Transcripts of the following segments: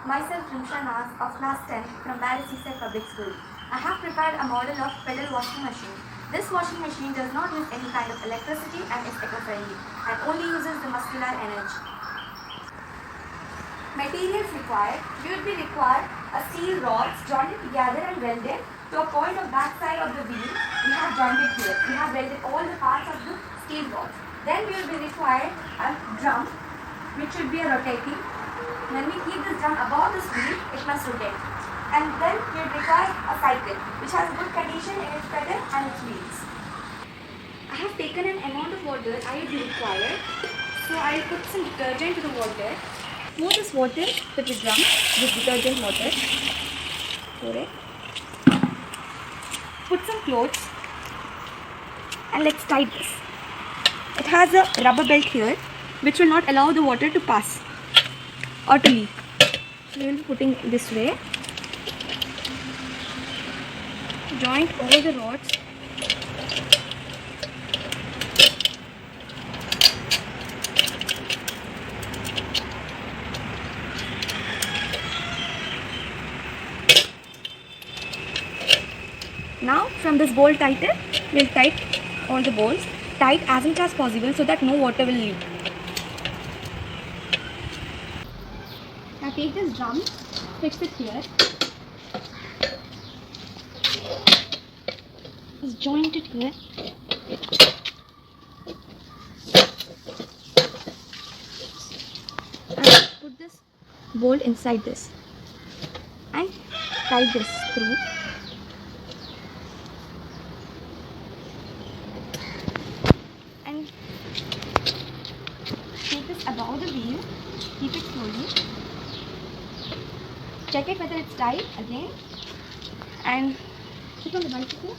Myself Rimsha Nas of class 10 from Bearys Seaside Public School. I have prepared a model of pedal washing machine. This washing machine does not use any kind of electricity and is eco-friendly and only uses the muscular energy. Materials required. We would be required a steel rods jointed together and welded to a point of back side of the wheel. We have jointed here. We have welded all the parts of the steel rods. Then we will be required a drum which should be a rotating. When we keep this drum above this wheel, it must rotate. And then we will require a cycle which has good condition in its pedal and its wheels. I have taken an amount of water I will be required. So I will put some detergent to the water. Pour this water to the drum, this detergent water. Pour it. Put some clothes and let's tie this. It has a rubber belt here which will not allow the water to pass or to leak. So we will be putting it this way. Join all the rods. Now from this bolt tighten, we will tight all the bolts, tight as much as possible so that no water will leak. Now take this drum, fix it here. Just joint it here. And put this bolt inside this and tie this screw. And take this above the wheel, keep it slowly, check it whether it's tight again, and sit on the bicycle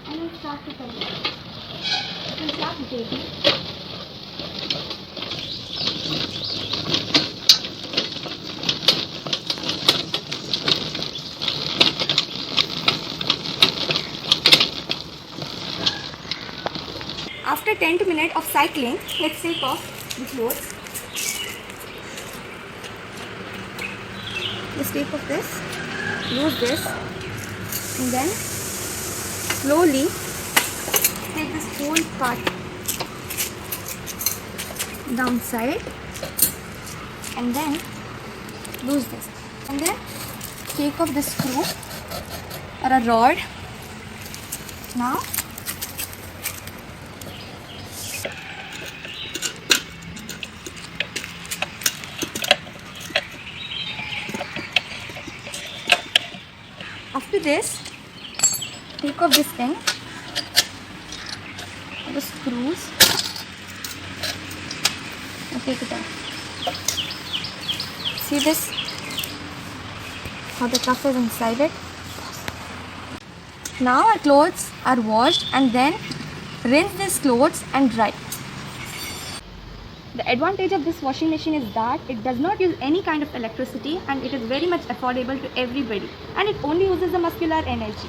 and then start to pedal. You can start rotating. After 10 minutes of cycling, let's take off the clothes. Just take off this, lose this, and then slowly take this whole part downside, and then lose this, and then take off the screw or a rod. Now after this, take off this thing, the screws, and take it out. See this? How the cuff is inside it. Now our clothes are washed and then rinse these clothes and dry. The advantage of this washing machine is that it does not use any kind of electricity and it is very much affordable to everybody, and it only uses the muscular energy.